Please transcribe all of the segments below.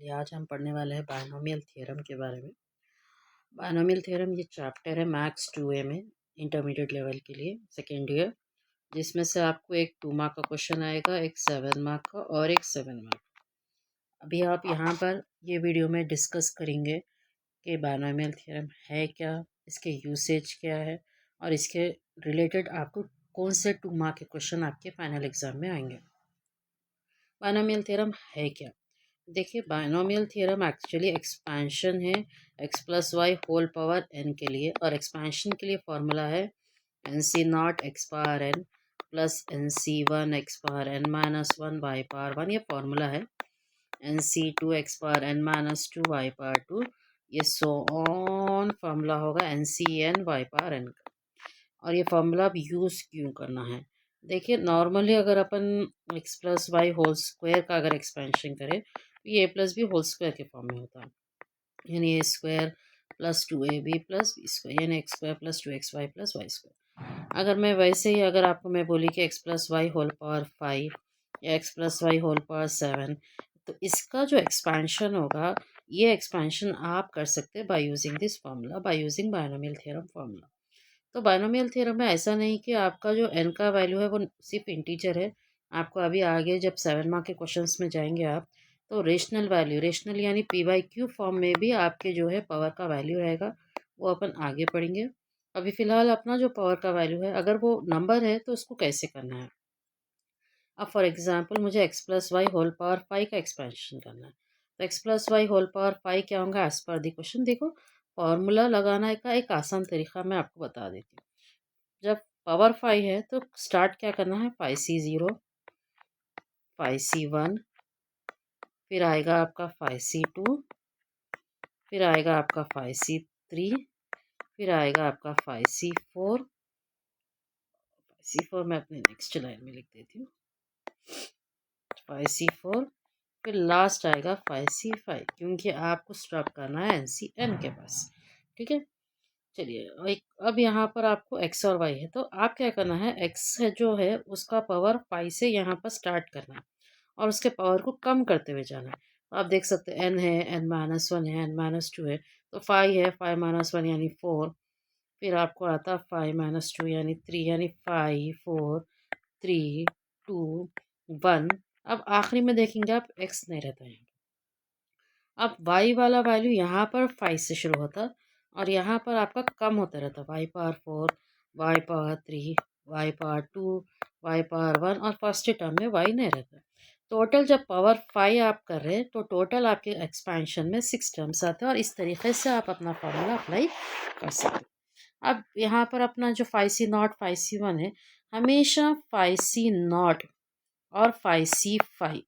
लिए आज हम पढ़ने वाले हैं बायनोमियल थ्योरम के बारे में। बायनोमियल थ्योरम ये चैप्टर है मैथ्स 2A में, इंटरमीडिएट लेवल के लिए सेकेंड ईयर, जिसमें से आपको एक 2 मार्क का क्वेश्चन आएगा, एक 7 मार्क का और एक 7 मार्क। अभी आप यहाँ पर ये वीडियो में डिस्कस करेंगे कि बायनोमियल थ्योरम है क्या, इसके यूसेज क्या है और इसके रिलेटेड आपको कौन से 2 मार्क के क्वेश्चन आपके फाइनल एग्जाम में आएंगे। बायनोमियल थ्योरम है क्या? देखिए, बायनोमियल थ्योरम एक्चुअली एक्सपेंशन है x plus Y whole power n के लिए, और एक्सपेंशन के लिए फॉर्मूला है n C not x power n plus n C one x power n minus one y power one. ये फॉर्मूला है n C two x power n minus two y power two. ये so on formula होगा n C n y power n का। और ये formula अब use क्यों करना है? देखिए, नॉर्मली अगर अपन X plus Y whole square का अगर एक्सपेंशन करें तो ये A plus B whole square के फॉर्म में होता है, यानी A square plus 2ab plus B square, यानी X square plus 2xy plus Y square. अगर मैं वैसे ही अगर आपको मैं बोली कि X plus Y whole power 5 या X plus Y whole power 7, तो इसका जो एक्सपेंशन होगा, ये एक्सपेंशन आप कर सकते हैं by using this formula, by using binomial theorem formula. तो बायनोमियल थ्योरम में ऐसा नहीं कि आपका जो n का वैल्यू है वो सिर्फ इंटीजर है। आपको अभी आगे जब 7 मार्क के क्वेश्चंस में जाएंगे आप, तो रेशनल वैल्यू, रेशनल यानी p/q फॉर्म में भी आपके जो है पावर का वैल्यू रहेगा, वो अपन आगे पढ़ेंगे। अभी फ़िलहाल अपना जो पावर का वैल्यू है, अगर वो नंबर है तो उसको कैसे करना है। अब फॉर एग्जांपल मुझे x plus Y whole power 5 का एक्सपेंशन करना है, तो x plus Y whole power 5 क्या होगा एज पर द क्वेश्चन। देखो, फॉर्मूला लगाना का एक आसान तरीका मैं आपको बता देती हूँ। जब पावर 5 है तो स्टार्ट क्या करना है, 5c0, 5c1, फिर आएगा आपका 5c2, फिर आएगा आपका 5c3, फिर आएगा आपका 5c4। 5c4 मैं अपने नेक्स्ट लाइन में लिख देती हूँ, 5c4, फिर लास्ट आएगा 5c5, क्योंकि आपको स्टॉप करना है एन के पास। ठीक है, चलिए अब यहाँ पर आपको x और y है, तो आप क्या करना है, x है जो है उसका पावर 5 से यहाँ पर स्टार्ट करना है और उसके पावर को कम करते हुए जाना है। तो आप देख सकते हैं n है, n माइनस वन है, n माइनस टू है, तो 5 है, 5 माइनस वन यानी 4, फिर आपको आता है 5 माइनस टू यानी 3, यानी 5 4 3 2 1। अब आखिरी में देखेंगे आप x नहीं रहता है। अब y वाला वैल्यू यहाँ पर 5 से शुरू होता और यहाँ पर आपका कम होता रहता, y power 4, y power 3, y power 2, y power 1, और फर्स्ट टर्म में y नहीं रहता। टोटल जब पावर 5 आप कर रहे हैं तो टोटल आपके एक्सपेंशन में 6 टर्म्स आते हैं, और इस तरीके से आप अपना फॉर्मूला अप्लाई कर सकते हैं। अब यहाँ पर अपना जो 5c0 5c1 है, हमेशा 5c0 और 5c5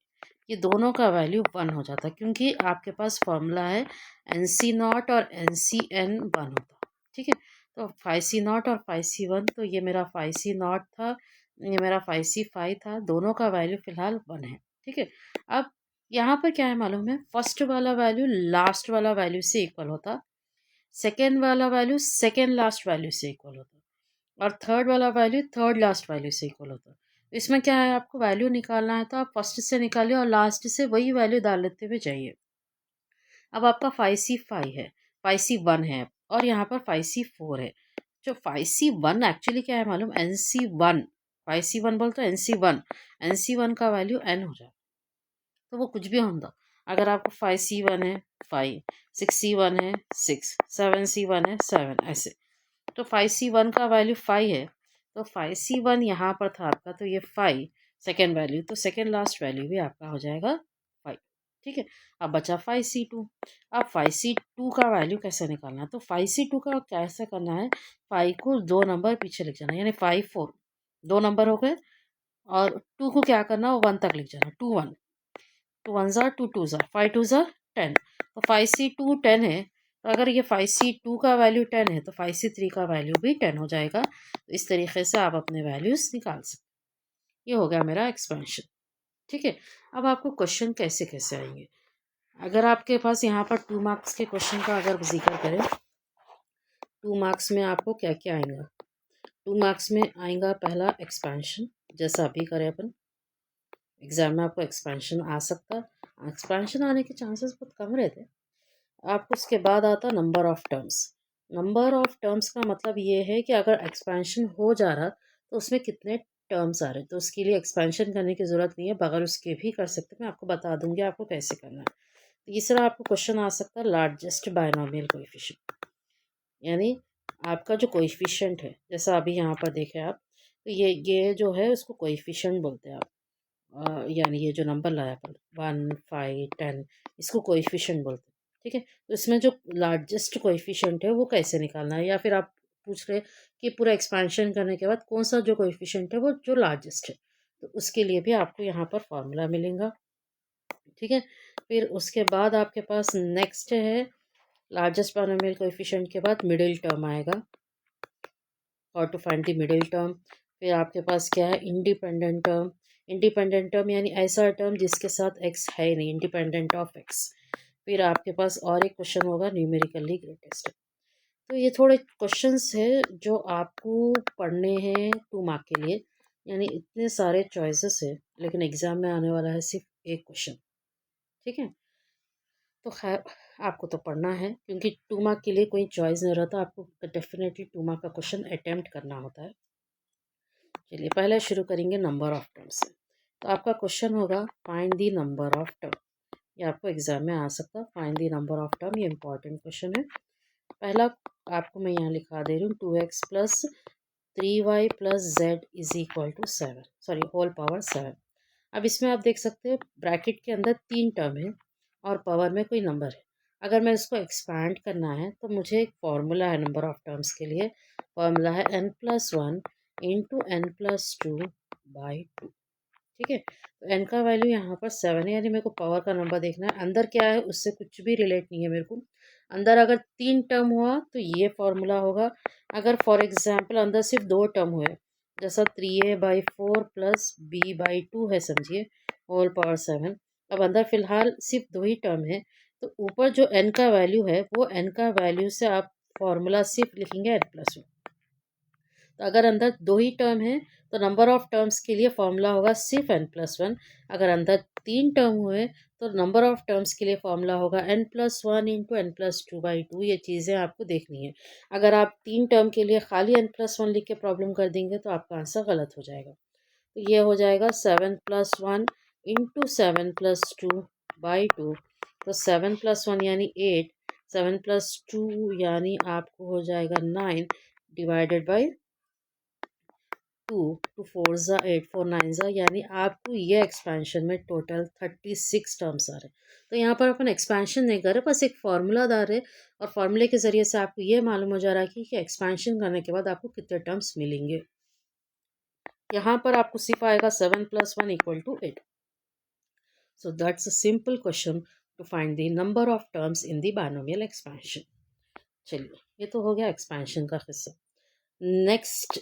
ये दोनों का वैल्यू 1 हो जाता है, क्योंकि आपके पास फॉर्मूला है NC0 और NCN 1 होता है। ठीक है, तो 5c0 और 5c1, तो ये मेरा 5c0 था, ये मेरा 5c5 था, दोनों का वैल्यू फिलहाल 1 है। ठीक है, अब यहाँ पर क्या है मालूम है, फर्स्ट वाला वैल्यू लास्ट वाला वैल्यू से इक्वल होता, सेकेंड वाला वैल्यू सेकेंड लास्ट वैल्यू से इक्वल होता, और थर्ड वाला वैल्यू थर्ड लास्ट वैल्यू से इक्वल होता है। इसमें क्या है, आपको वैल्यू निकालना है तो आप फर्स्ट से निकालिए और लास्ट से वही वैल्यू डाल लेते हुए जाइए। अब आपका 5c5 है, 5c1 है, और यहाँ पर 5c4 है। जो 5c1 एक्चुअली क्या है मालूम, NC1, 5c1 बोल तो NC1 का वैल्यू n हो जाए, तो वो कुछ भी होगा। अगर आपको 5c1 है 5, 6c1 है 6, 7c1 है 7, ऐसे। तो 5c1 का वैल्यू 5 है, तो 5c1 यहाँ पर था आपका, तो ये 5 सेकेंड वैल्यू, तो सेकेंड लास्ट वैल्यू भी आपका हो जाएगा 5। ठीक है, अब बचा 5c2। अब 5c2 का वैल्यू कैसे निकालना है, तो 5c2 का कैसे करना है, 5 को 2 नंबर पीछे लिख जाना, यानी 5 4 2 नंबर हो गए, और 2 को क्या करना, 1 तक लिख जाना, 2 1, 2 1 ज़ा 2 2 ज़ा 5 2 ज़ा 10। तो 5c2 10 है, तो अगर ये 5c2 का वैल्यू 10 है तो 5c3 का वैल्यू भी 10 हो जाएगा। तो इस तरीके से आप अपने वैल्यूज़ निकाल सकते। ये हो गया मेरा एक्सपेंशन। ठीक है, अब आपको क्वेश्चन कैसे कैसे आएंगे। अगर आपके पास यहाँ पर 2 मार्क्स के क्वेश्चन का अगर जिक्र करें, 2 मार्क्स में आपको क्या क्या आएगा। 2 मार्क्स में आएगा पहला एक्सपेंशन, जैसा अभी करें अपन। एग्जाम में आपको एक्सपेंशन आ सकता, एक्सपेंशन आने के चांसेस बहुत कम रहते। आपको उसके बाद आता number of terms. Number of terms का मतलब ये है कि अगर एक्सपेंशन हो जा रहा तो उसमें कितने टर्म्स आ रहे, तो उसके लिए एक्सपेंशन करने की ज़रूरत नहीं है, बगैर उसके भी कर सकते हैं। मैं आपको बता दूंगी आपको कैसे करना है। तीसरा आपको क्वेश्चन आ सकता है लार्जेस्ट बायनोमियल कोएफिशिएंट, यानी आपका जो कोएफिशिएंट है, जैसा अभी यहाँ पर देखें आप, तो ये जो है उसको कोएफिशिएंट बोलते हैं आप। यानी ये जो नंबर लाया अपन 1, 5, 10, इसको कोएफिशिएंट बोलते हैं। ठीक है, तो इसमें जो लार्जेस्ट कोएफिशिएंट है वो कैसे निकालना है, या फिर आप पूछ रहे कि पूरा एक्सपेंशन करने के बाद कौन सा जो कोएफिशिएंट है वो जो लार्जेस्ट है, तो उसके लिए भी आपको यहाँ पर फॉर्मूला मिलेगा। ठीक है, फिर उसके बाद आपके पास नेक्स्ट है लार्जेस्ट बायनोमियल कोएफिशिएंट के बाद मिडिल टर्म आएगा, और to find the middle term. फिर आपके पास क्या है, इंडिपेंडेंट टर्म। इंडिपेंडेंट टर्म यानी ऐसा टर्म जिसके साथ एक्स है ही नहीं, इंडिपेंडेंट ऑफ एक्स। फिर आपके पास और एक क्वेश्चन होगा न्यूमेरिकली ग्रेटेस्ट। तो ये थोड़े क्वेश्चंस है जो आपको पढ़ने हैं 2 मार्क के लिए, यानी इतने सारे चॉइसेस है, लेकिन एग्जाम में आने वाला है सिर्फ एक क्वेश्चन। ठीक है, तो खैर आपको तो पढ़ना है, क्योंकि 2 मार्क के लिए कोई चॉइस नहीं रहता, आपको डेफिनेटली 2 मार्क का क्वेश्चन अटेम्प्ट करना होता है। चलिए पहले शुरू करेंगे नंबर ऑफ टर्म से। तो आपका क्वेश्चन होगा find the number of term. ये आपको एग्जाम में आ सकता है, find the number of term, ये इंपॉर्टेंट क्वेश्चन है। पहला आपको मैं यहाँ लिखा दे रही हूँ 2x plus 3y plus z is equal to 7, sorry whole power 7। अब इसमें आप देख सकते हैं ब्रैकेट के अंदर 3 टर्म है और पावर में कोई नंबर है। अगर मैं इसको एक्सपैंड करना है तो मुझे एक फॉर्मूला है नंबर ऑफ टर्म्स के लिए, फॉर्मूला है n+1 इंटू n+2/2। ठीक है, तो n का वैल्यू यहाँ पर 7 है, यानी मेरे को पावर का नंबर देखना है। अंदर क्या है उससे कुछ भी रिलेट नहीं है मेरे को। अंदर अगर 3 टर्म हुआ तो ये फॉर्मूला होगा। अगर फॉर एग्जाम्पल अंदर सिर्फ 2 टर्म हुए, जैसा 3a/4 प्लस b/2 है समझिए, होल पावर 7। अब अंदर फिलहाल सिर्फ 2 ही टर्म है, तो ऊपर जो n का वैल्यू है वो n का वैल्यू से आप फॉर्मूला सिर्फ लिखेंगे n+1। तो अगर अंदर 2 ही टर्म है तो नंबर ऑफ टर्म्स के लिए फॉर्मूला होगा सिर्फ n+1। अगर अंदर 3 टर्म हुए तो नंबर ऑफ टर्म्स के लिए फॉर्मूला होगा n+1 इंटू n+2/2। ये चीज़ें आपको देखनी है। अगर आप 3 टर्म के लिए खाली n+1 लिख के प्रॉब्लम कर देंगे तो आपका आंसर गलत हो जाएगा। तो ये हो जाएगा 7+1 इंटू 7+2/2। तो 7+1 यानी 8, 7+2 यानी आपको हो जाएगा 9 डिवाइडेड बाई 2, 2 4 ज़ा 8, 4 9 ज़ा, यानी आपको ये एक्सपेंशन में टोटल 36 टर्म्स आ रहे हैं। तो यहाँ पर अपन एक्सपेंशन नहीं कर रहे, बस एक फार्मूला डाल रहे, और फार्मूले के ज़रिए से आपको ये मालूम हो जा रहा है कि एक्सपेंशन करने के बाद आपको कितने टर्म्स मिलेंगे। यहाँ पर आपको सिर्फ आएगा 7+1 equal to 8। So that's a simple question to find the number of terms in the binomial expansion. चलिए ये तो हो गया एक्सपेंशन का हिस्सा। नेक्स्ट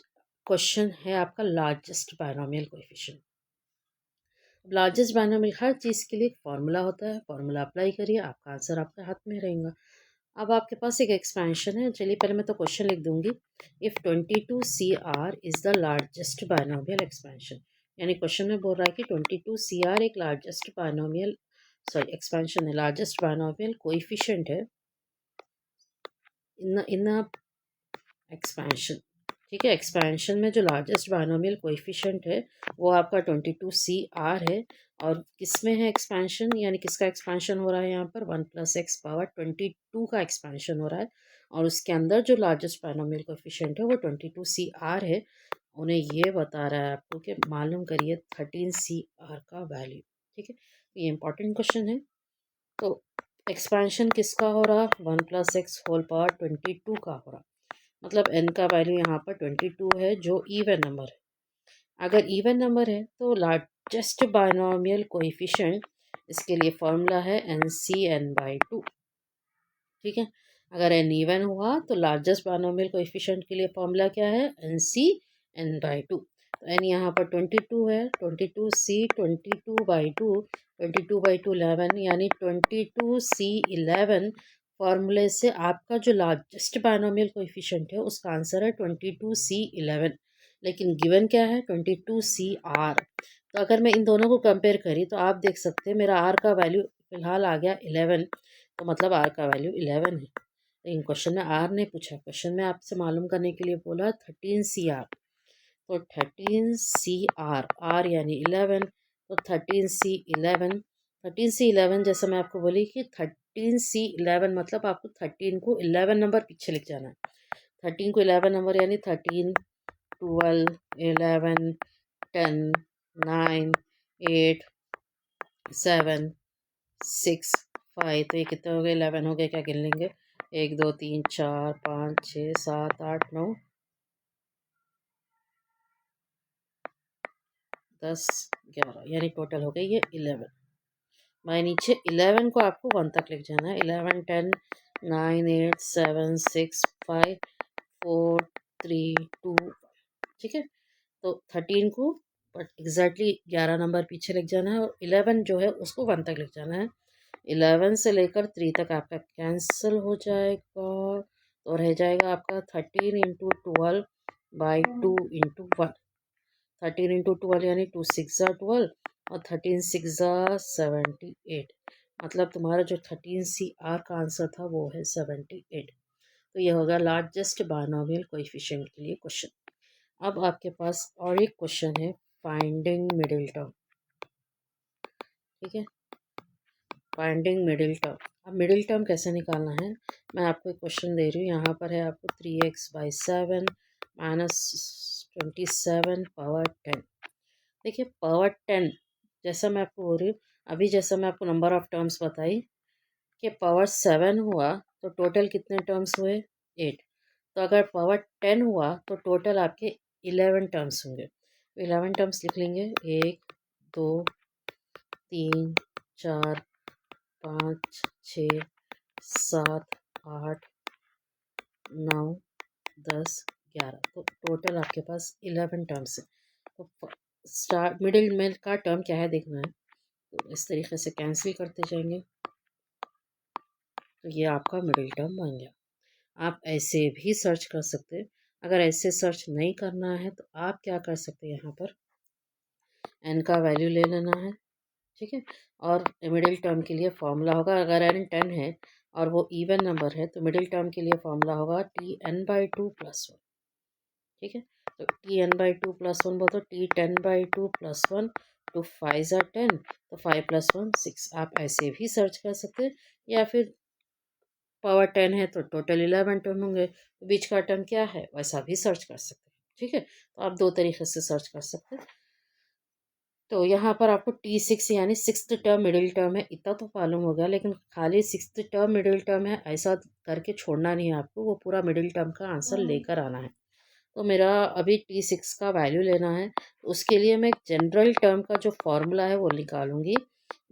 क्वेश्चन है आपका largest binomial coefficient. Largest binomial, हर चीज़ के लिए एक फार्मूला होता है, फार्मूला अप्लाई करिए, आपका आंसर आपके हाथ में रहेगा। अब आपके पास एक एक्सपेंशन है, चलिए पहले मैं तो क्वेश्चन लिख दूंगी। If 22CR is the largest binomial expansion, यानी क्वेश्चन में बोल रहा है कि 22CR एक लार्जेस्ट बायनोमियल, सॉरी एक्सपेंशन है, लार्जेस्ट बायनोमियल कोएफिशिएंट है इन एक्सपेंशन। ठीक है, एक्सपेंशन में जो लार्जेस्ट बायनोमियल कोएफिशिएंट है वो आपका 22CR है। और किस में है एक्सपेंशन, यानी किसका एक्सपेंशन हो रहा है, यहाँ पर 1+x⁻22 का एक्सपेंशन हो रहा है, और उसके अंदर जो लार्जेस्ट बायनोमियल कोएफिशिएंट है वो 22CR है। उन्हें ये बता रहा है आपको कि मालूम करिए 13CR का वैल्यू। ठीक है, ये इंपॉर्टेंट क्वेश्चन है। तो एक्सपेंशन किसका हो रहा, 1+x⁻22 का हो रहा, मतलब n का वैल्यू यहाँ पर 22 है जो इवन नंबर है। अगर इवन नंबर है तो लार्जेस्ट बायनोमियल कोएफिशिएंट, इसके लिए फॉर्मूला है NC/n/2। ठीक है, अगर n इवन हुआ तो लार्जेस्ट बायनोमियल कोएफिशिएंट के लिए फॉर्मूला क्या है, NC/n/2। तो n यहाँ पर 22 है, 22C 22/2, 22/2 11, यानी 22C11 फॉर्मूले से आपका जो लार्जेस्ट बायनोमियल कोएफिशिएंट है उसका आंसर है 22C11। लेकिन गिवन क्या है, 22CR। तो अगर मैं इन दोनों को कंपेयर करी तो आप देख सकते हैं मेरा R का वैल्यू फिलहाल आ गया 11, तो मतलब आर का वैल्यू 11 है। लेकिन क्वेश्चन में आर नहीं पूछा, क्वेश्चन में आपसे मालूम करने के लिए बोला 13 CR। तो 13 CR, आर यानी 11, तो 13 C 11, 13 C 11 जैसा मैं आपको बोली कि 13 C 11 मतलब आपको 13 को 11 नंबर पीछे लिख जाना है। 13 को 11 नंबर यानी 13, 12, 11, 10, 9, 8, 7, 6, 5, तो ये कितने हो गए? 11 हो गए। क्या गिन लेंगे? 1 2 3 4 5 6 7 8 9 10 11, यानी टोटल हो गई ये 11। भाई नीचे 11 को आपको 1 तक लिख जाना है। 11 10 9 8 7 6 5 4 3 2, ठीक है। तो 13 को एग्जैक्टली 11 नंबर पीछे लिख जाना है और 11 जो है उसको 1 तक लिख जाना है। 11 से लेकर 3 तक आपका कैंसिल हो जाएगा, तो रह जाएगा आपका 13 × 12/2 × 1। 13 × 12 यानी 2 6 12 और 13 6 78। मतलब तुम्हारा जो 13 CR का आंसर था वो है 78। तो ये होगा लार्जेस्ट बायनोमियल कोएफिशिएंट के लिए क्वेश्चन। अब आपके पास और एक क्वेश्चन है, फाइंडिंग मिडिल टर्म, ठीक है। Finding middle term. अब मिडिल टर्म कैसे निकालना है, मैं आपको एक क्वेश्चन दे रही हूँ। यहाँ पर है आपको 3x/7 -27 पावर 10। देखिए पावर 10, जैसा मैं आपको बोल रही हूँ अभी, जैसा मैं आपको नंबर ऑफ टर्म्स बताई कि पावर 7 हुआ तो टोटल कितने टर्म्स हुए? 8। तो अगर पावर 10 हुआ तो टोटल आपके 11 टर्म्स होंगे। 11 टर्म्स लिख लेंगे, 1 2 3 4 5 6 7 8 9 10 11, तो टोटल आपके पास 11 टर्म्स है। तो स्टार्ट मिडिल में का टर्म क्या है देखना है, तो इस तरीके से कैंसिल करते जाएंगे, तो ये आपका मिडिल टर्म बन गया। आप ऐसे भी सर्च कर सकते हैं। अगर ऐसे सर्च नहीं करना है तो आप क्या कर सकते हैं, यहाँ पर n का वैल्यू ले लेना है, ठीक है। और मिडिल टर्म के लिए फॉर्मूला होगा, अगर n 10 है और वो इवन नंबर है तो मिडिल टर्म के लिए फॉर्मूला होगा Tn/2 + 1, ठीक है। तो Tn/2 + 1 बोलो तो T10/2 + 1, 2 5 are 10, तो 5 + 1 6। आप ऐसे भी सर्च कर सकते हैं, या फिर पावर 10 है तो टोटल 11 टर्म होंगे, तो बीच का टर्म क्या है वैसा भी सर्च कर सकते हैं, ठीक है। तो आप दो तरीके से सर्च कर सकते हैं। तो यहाँ पर आपको T6 यानी 6th टर्म मिडिल टर्म है इतना तो मालूम हो गया, लेकिन खाली 6th टर्म मिडिल टर्म है ऐसा करके छोड़ना नहीं है आपको, वो पूरा मिडिल टर्म का आंसर लेकर आना है। तो मेरा अभी T6 का वैल्यू लेना है, तो उसके लिए मैं जनरल टर्म का जो फॉर्मूला है वो निकालूंगी।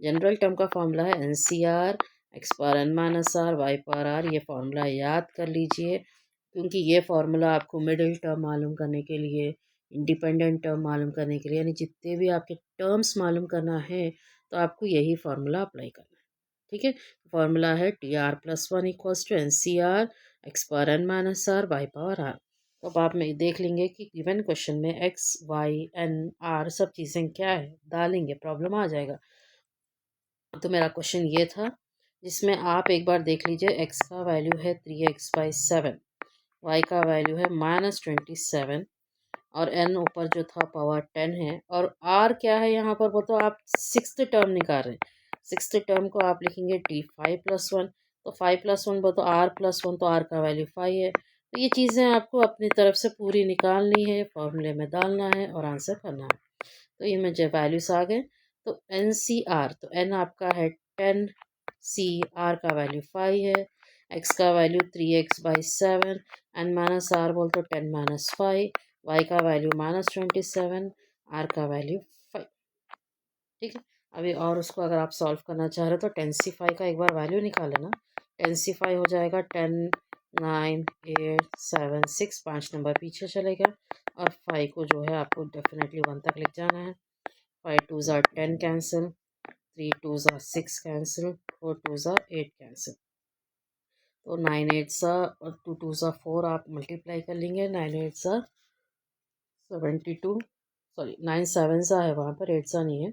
जनरल टर्म का फॉर्मूला है NCR x⁻n - r y/r। ये फॉर्मूला याद कर लीजिए, क्योंकि ये फार्मूला आपको मिडिल टर्म मालूम करने के लिए, इंडिपेंडेंट टर्म मालूम करने के लिए, यानी जितने भी आपके टर्म्स मालूम करना है तो आपको यही फार्मूला अप्लाई करना है, ठीक है। फार्मूला है TR+1 = NCR x⁻n - r y/r। तो अब आप में देख लेंगे कि गिवन क्वेश्चन में x y n r सब चीज़ें क्या है, डालेंगे प्रॉब्लम आ जाएगा। तो मेरा क्वेश्चन ये था, जिसमें आप एक बार देख लीजिए, x का वैल्यू है 3x/7, y का वैल्यू है -27 और n ऊपर जो था पावर 10 है, और r क्या है यहाँ पर वो तो आप 6th टर्म निकाल रहे हैं। 6th टर्म को आप लिखेंगे T5+1, तो 5+1 वो तो r+1, तो r का वैल्यू 5 है। तो ये चीज़ें आपको अपनी तरफ से पूरी निकालनी है, फॉर्मूले में डालना है और आंसर करना है। तो ये मुझे वैल्यूज आ गए। तो NCR, तो n आपका है 10, C R का वैल्यू 5 है, x का वैल्यू 3x/7, n-r बोल तो 10 - 5, y का वैल्यू -27, r का वैल्यू 5, ठीक है। अभी और उसको अगर आप सॉल्व करना चाह रहे हो तो 10C5 का एक बार वैल्यू निकाल लेना। 10C5 हो जाएगा 10 9 8 7 6, 5 नंबर पीछे चलेगा, और 5 को जो है आपको डेफिनेटली 1 तक लिख जाना है। 5 2s are 10 cancel, 3 2s are 6 cancel, 4 2s are 8 cancel। तो 9 8s और 2 2s are 4 आप मल्टीप्लाई कर लेंगे, 9 8s are 72, सॉरी 9 7s है वहाँ पर, 8s नहीं है।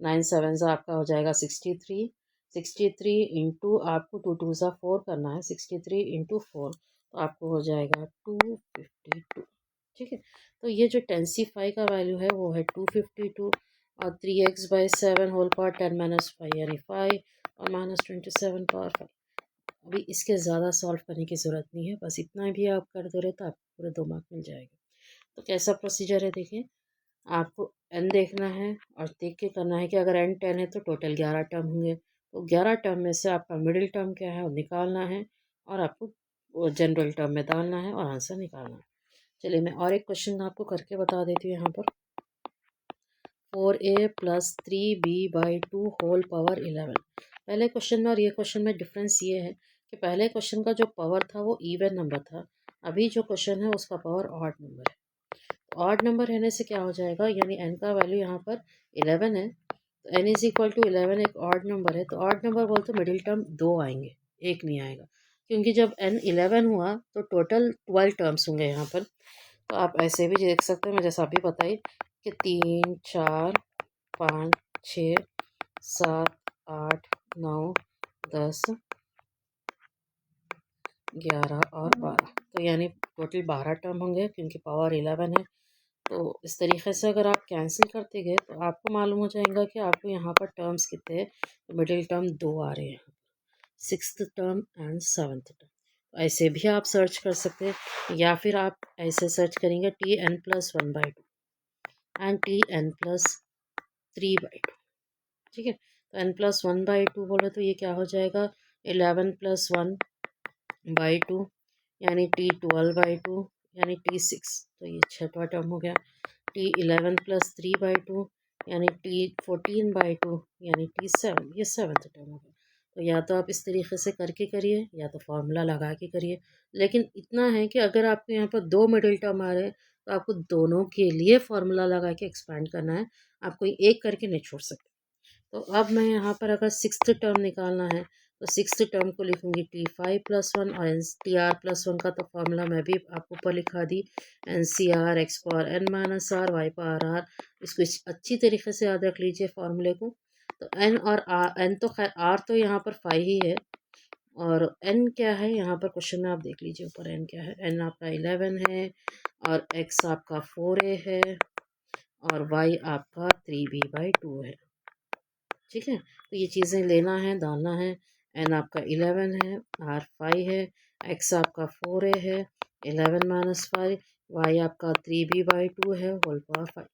9 7s आपका हो जाएगा 63, 63 इंटू आपको 2 2 4 करना है, 63 इंटू 4 तो आपको हो जाएगा 252। ठीक है, तो ये जो 10c5 का वैल्यू है वो है 252 और 3x/7 होल पावर 10 - 5 यानी 5 और -27 पावर 5। अभी इसके ज़्यादा सॉल्व करने की ज़रूरत नहीं है, बस इतना भी आप कर दो रहे तो आपको पूरे 2 मार्क मिल जाएगा। तो कैसा प्रोसीजर है देखिए, आपको एन देखना है और देख के करना है कि अगर एन 10 है तो टोटल 11 टर्म होंगे, तो 11 टर्म में से आपका मिडिल टर्म क्या है वो निकालना है और आपको वो जनरल टर्म में डालना है और आंसर निकालना है। चलिए मैं और एक क्वेश्चन आपको करके बता देती हूँ यहाँ पर। 4a + 3b/2 whole power 11। पहले क्वेश्चन में और ये क्वेश्चन में डिफरेंस ये है कि पहले क्वेश्चन का जो पावर था वो इवन नंबर था, अभी जो क्वेश्चन है उसका पावर ऑड नंबर है। तो ऑड नंबर रहने से क्या हो जाएगा, यानी n का वैल्यू यहाँ पर 11 है, तो n = 11 एक ऑड नंबर है, तो ऑड नंबर बोलते मिडिल टर्म 2 आएंगे, एक नहीं आएगा, क्योंकि जब n 11 हुआ तो टोटल 12 टर्म्स होंगे यहाँ पर। तो आप ऐसे भी देख सकते हैं, मैं जैसा अभी बताई कि 3 4 5 6 7 8 9 10 11 और 12, तो यानी टोटल 12 टर्म होंगे क्योंकि पावर 11 है। तो इस तरीके से अगर आप कैंसिल करते गए तो आपको मालूम हो जाएगा कि आपको यहाँ पर टर्म्स कितने हैं। तो मिडिल टर्म 2 आ रहे हैं, 6th term and 7th term. तो ऐसे भी आप सर्च कर सकते हैं, या फिर आप ऐसे सर्च करेंगे Tn+1/2 एंड Tn+3/2। ठीक है, तो n+1/2 बोले तो ये क्या हो जाएगा, 11+1/2 यानी T12/2 यानी T6, तो ये 6वां टर्म हो गया। T11+3/2 यानी T14/2 यानी T7, ये 7th टर्म हो गया। तो या तो आप इस तरीके से करके करिए या तो फार्मूला लगा के करिए, लेकिन इतना है कि अगर आपके यहाँ पर 2 मिडिल टर्म आ रहे हैं तो आपको दोनों के लिए फार्मूला लगा के एक्सपेंड करना है, आप कोई एक करके नहीं छोड़ सकते। तो अब मैं यहाँ पर अगर 6th टर्म निकालना है तो 6th टर्म को लिखूंगी T5+1 और Tr+1 का तो फॉर्मूला मैं भी आपको ऊपर लिखा दी, NCR x⁻n - r y power r। इसको अच्छी तरीके से याद रख लीजिए फार्मूले को। तो n और n तो खैर r तो यहाँ पर 5 ही है, और n क्या है यहाँ पर क्वेश्चन में आप देख लीजिए ऊपर n क्या है, n आपका 11 है और x आपका 4a है और y आपका 3b/2 है। ठीक है, तो ये चीज़ें लेना है, डालना है। n आपका 11 है, r 5 है, x आपका 4a है, 11 - 5, y आपका 3b/2 है होल पावर 5।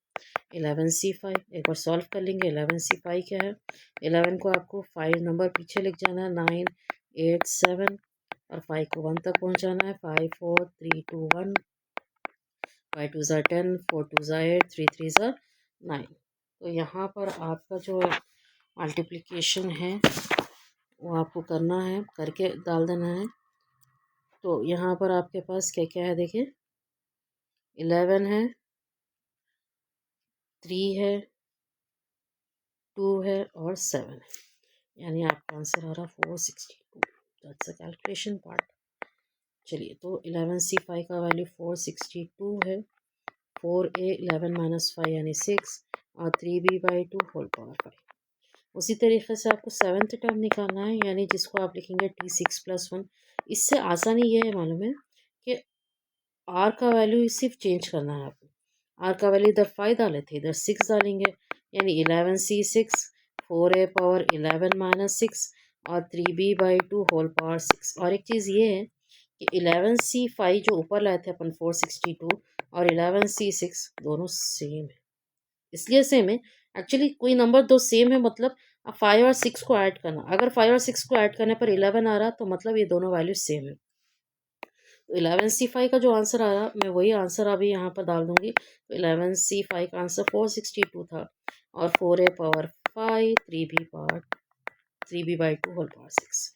11c5 एक बार सॉल्व कर लेंगे। 11c5 क्या है, 11 को आपको 5 नंबर पीछे लिख जाना है, 9 8 7 और 5 को 1 तक पहुंचाना है, 5 4 3 2 1, 5 2 10, 4 2 8, 3 3 9। तो यहाँ पर आपका जो मल्टीप्लिकेशन है वो आपको करना है, करके डाल देना है। तो यहाँ पर आपके पास क्या क्या है देखिए, 11 है, 3 है, 2 है और 7 है, यानी आपका आंसर आ रहा 462। That's a calculation part. चलिए, तो 11c5 का वैल्यू 462 है, 4a 11 - 5 यानी 6 और 3b/2 होल पावर 5। उसी तरीके से आपको 7th टर्म निकालना है, यानी जिसको आप लिखेंगे T6+1। इससे आसानी ये है मालूम है कि R का वैल्यू सिर्फ चेंज करना है आपको। R का वैल्यू इधर 5 डाले थे, इधर 6 डालेंगे, यानी 11c6, 4a पावर 11 - 6 और 3b/2 होल पावर 6। और एक चीज़ ये है कि 11c5 जो ऊपर लाए थे अपन 462 और 11c6 दोनों सेम है। इसलिए सेम है, एक्चुअली कोई नंबर दो सेम है मतलब 5 और 6 को ऐड करना, अगर 5 और 6 को ऐड करने पर 11 आ रहा तो मतलब ये दोनों वैल्यू सेम है। तो 11c5 का जो आंसर आ रहा मैं वही आंसर अभी यहाँ पर डाल दूंगी। तो 11c5 का आंसर 462 था और 4a power 5, 3b/2 whole power 6।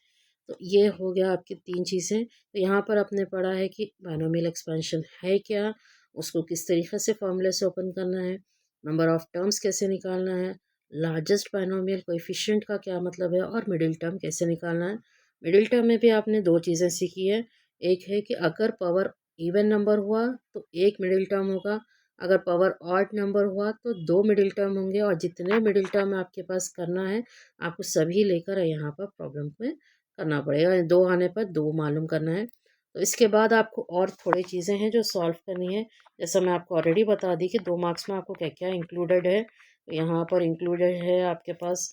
तो ये हो गया आपकी 3 चीज़ें। तो यहाँ पर आपने पढ़ा है कि बायनोमियल एक्सपेंशन है क्या, उसको किस तरीके से फॉर्मूले से ओपन करना है, नंबर ऑफ टर्म्स कैसे निकालना है, लार्जेस्ट बायनोमियल कोएफिशिएंट का क्या मतलब है, और मिडिल टर्म कैसे निकालना है। मिडिल टर्म में भी आपने 2 चीज़ें सीखी है, एक है कि अगर पावर इवन नंबर हुआ तो एक मिडिल टर्म होगा, अगर पावर ऑड नंबर हुआ तो 2 मिडिल टर्म होंगे, और जितने मिडिल टर्म आपके पास करना है आपको सभी लेकर यहाँ पर प्रॉब्लम में करना पड़ेगा। 2 आने पर 2 मालूम करना है। तो इसके बाद आपको और थोड़ी चीज़ें हैं जो सॉल्व करनी है। जैसा मैं आपको ऑलरेडी बता दी कि 2 मार्क्स में आपको क्या क्या इंक्लूडेड है। तो यहाँ पर इंक्लूडेड है आपके पास